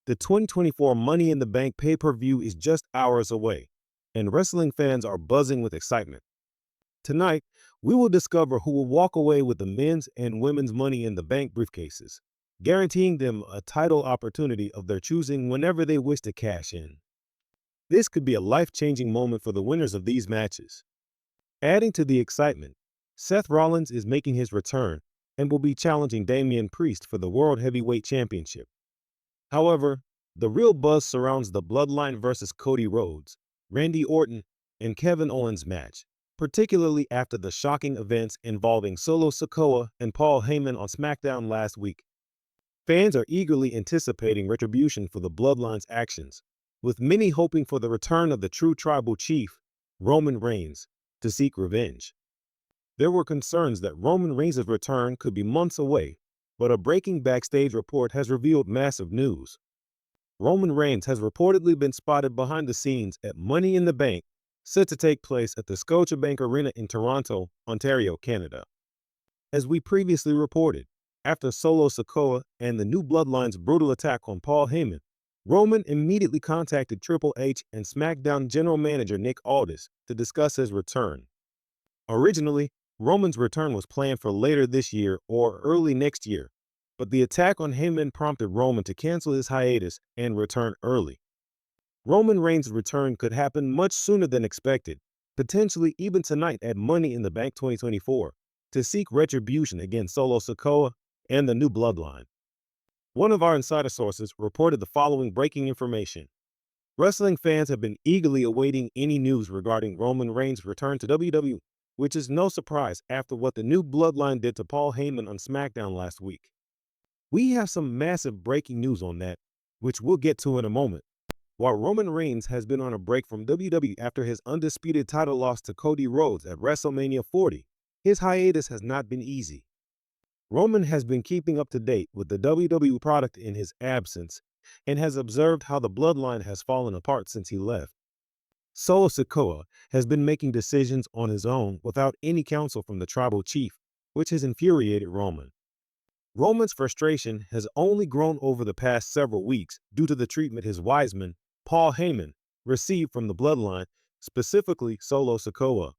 The 2024 Money in the Bank pay-per-view is just hours away, and wrestling fans are buzzing with excitement. Tonight, we will discover who will walk away with the men's and women's Money in the Bank briefcases, guaranteeing them a title opportunity of their choosing whenever they wish to cash in. This could be a life-changing moment for the winners of these matches. Adding to the excitement, Seth Rollins is making his return and will be challenging Damian Priest for the World Heavyweight Championship. However, the real buzz surrounds the Bloodline versus Cody Rhodes, Randy Orton, and Kevin Owens match, particularly after the shocking events involving Solo Sikoa and Paul Heyman on SmackDown last week. Fans are eagerly anticipating retribution for the Bloodline's actions, with many hoping for the return of the true tribal chief, Roman Reigns, to seek revenge. There were concerns that Roman Reigns' return could be months away, but a breaking Backstage report has revealed massive news. Roman Reigns has reportedly been spotted behind the scenes at Money in the Bank, set to take place at the Scotiabank Arena in Toronto, Ontario, Canada. As we previously reported, after Solo Sikoa and the New Bloodline's brutal attack on Paul Heyman, Roman immediately contacted Triple H and SmackDown general manager Nick Aldis to discuss his return. Originally, Roman's return was planned for later this year or early next year, but the attack on Heyman prompted Roman to cancel his hiatus and return early. Roman Reigns' return could happen much sooner than expected, potentially even tonight at Money in the Bank 2024, to seek retribution against Solo Sikoa and the New Bloodline. One of our insider sources reported the following breaking information. Wrestling fans have been eagerly awaiting any news regarding Roman Reigns' return to WWE, which is no surprise after what the New Bloodline did to Paul Heyman on SmackDown last week. We have some massive breaking news on that, which we'll get to in a moment. While Roman Reigns has been on a break from WWE after his undisputed title loss to Cody Rhodes at WrestleMania 40, his hiatus has not been easy. Roman has been keeping up to date with the WWE product in his absence and has observed how the Bloodline has fallen apart since he left. Solo Sikoa has been making decisions on his own without any counsel from the tribal chief, which has infuriated Roman. Roman's frustration has only grown over the past several weeks due to the treatment his wiseman, Paul Heyman, received from the Bloodline, specifically Solo Sikoa.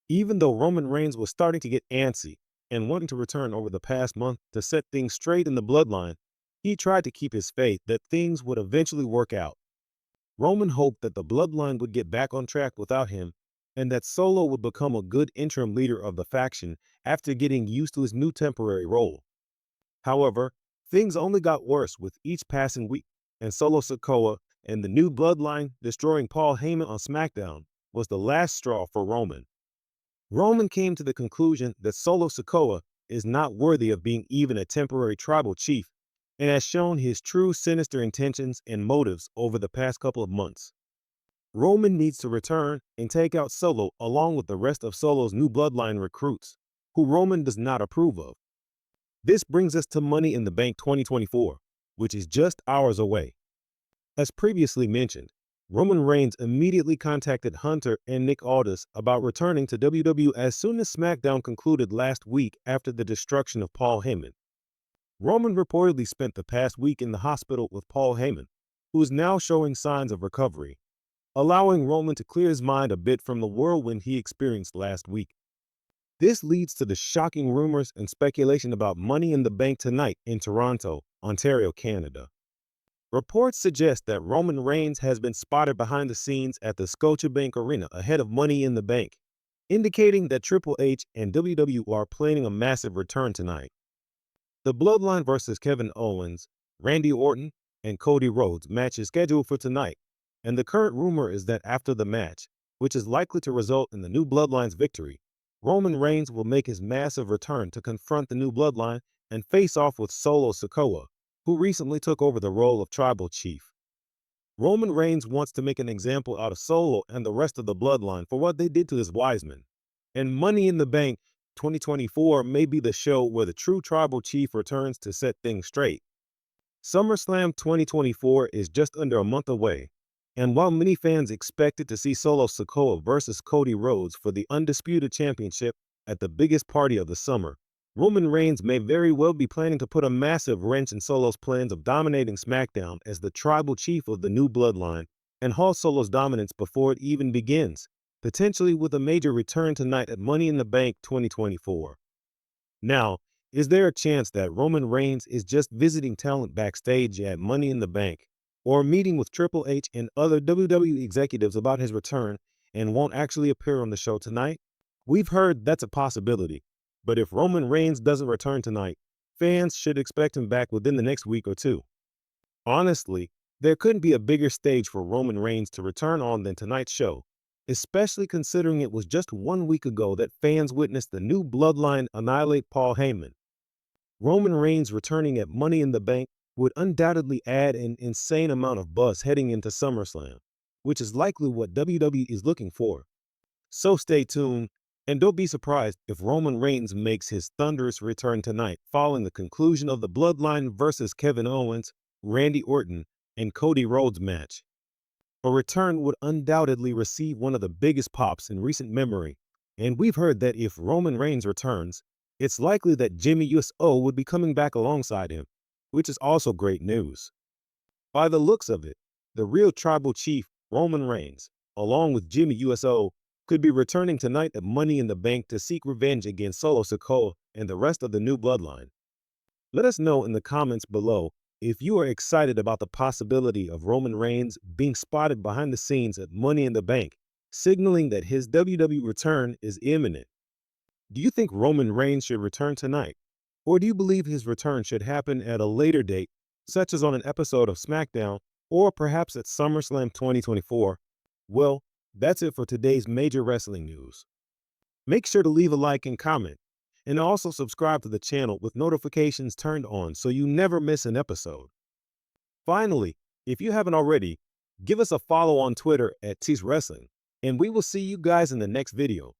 Even though Roman Reigns was starting to get antsy and wanting to return over the past month to set things straight in the Bloodline, he tried to keep his faith that things would eventually work out. Roman hoped that the Bloodline would get back on track without him and that Solo would become a good interim leader of the faction after getting used to his new temporary role. However, things only got worse with each passing week, and Solo Sikoa and the New Bloodline destroying Paul Heyman on SmackDown was the last straw for Roman. Roman came to the conclusion that Solo Sikoa is not worthy of being even a temporary tribal chief and has shown his true sinister intentions and motives over the past couple of months. Roman needs to return and take out Solo along with the rest of Solo's New Bloodline recruits, who Roman does not approve of. This brings us to Money in the Bank 2024, which is just hours away. As previously mentioned, Roman Reigns immediately contacted Hunter and Nick Aldis about returning to WWE as soon as SmackDown concluded last week after the destruction of Paul Heyman. Roman reportedly spent the past week in the hospital with Paul Heyman, who is now showing signs of recovery, allowing Roman to clear his mind a bit from the whirlwind he experienced last week. This leads to the shocking rumors and speculation about Money in the Bank tonight in Toronto, Ontario, Canada. Reports suggest that Roman Reigns has been spotted behind the scenes at the Scotiabank Arena ahead of Money in the Bank, indicating that Triple H and WWE are planning a massive return tonight. The Bloodline versus Kevin Owens, Randy Orton, and Cody Rhodes match is scheduled for tonight, and the current rumor is that after the match, which is likely to result in the New Bloodline's victory, Roman Reigns will make his massive return to confront the New Bloodline and face off with Solo Sikoa, who recently took over the role of tribal chief. Roman Reigns wants to make an example out of Solo and the rest of the Bloodline for what they did to his wiseman, and Money in the Bank 2024 may be the show where the true tribal chief returns to set things straight. SummerSlam 2024 is just under a month away, and while many fans expected to see Solo Sikoa versus Cody Rhodes for the undisputed championship at the biggest party of the summer, Roman Reigns may very well be planning to put a massive wrench in Solo's plans of dominating SmackDown as the tribal chief of the new bloodline and halt Solo's dominance before it even begins, potentially with a major return tonight at Money in the Bank 2024. Now, is there a chance that Roman Reigns is just visiting talent backstage at Money in the Bank, or meeting with Triple H and other WWE executives about his return and won't actually appear on the show tonight? We've heard that's a possibility, but if Roman Reigns doesn't return tonight, fans should expect him back within the next week or two. Honestly, there couldn't be a bigger stage for Roman Reigns to return on than tonight's show, especially considering it was just 1 week ago that fans witnessed the new bloodline annihilate Paul Heyman. Roman Reigns returning at Money in the Bank would undoubtedly add an insane amount of buzz heading into SummerSlam, which is likely what WWE is looking for. So stay tuned, and don't be surprised if Roman Reigns makes his thunderous return tonight following the conclusion of the Bloodline versus Kevin Owens, Randy Orton, and Cody Rhodes match. A return would undoubtedly receive one of the biggest pops in recent memory, and we've heard that if Roman Reigns returns, it's likely that Jimmy USO would be coming back alongside him, which is also great news. By the looks of it, the real tribal chief, Roman Reigns, along with Jimmy USO, could be returning tonight at Money in the Bank to seek revenge against Solo Sikoa and the rest of the new bloodline. Let us know in the comments below if you are excited about the possibility of Roman Reigns being spotted behind the scenes at Money in the Bank, signaling that his WWE return is imminent. Do you think Roman Reigns should return tonight? Or do you believe his return should happen at a later date, such as on an episode of SmackDown, or perhaps at SummerSlam 2024? Well, that's it for today's major wrestling news. Make sure to leave a like and comment, and also subscribe to the channel with notifications turned on so you never miss an episode. Finally, if you haven't already, give us a follow on Twitter at TeasWrestling, and we will see you guys in the next video.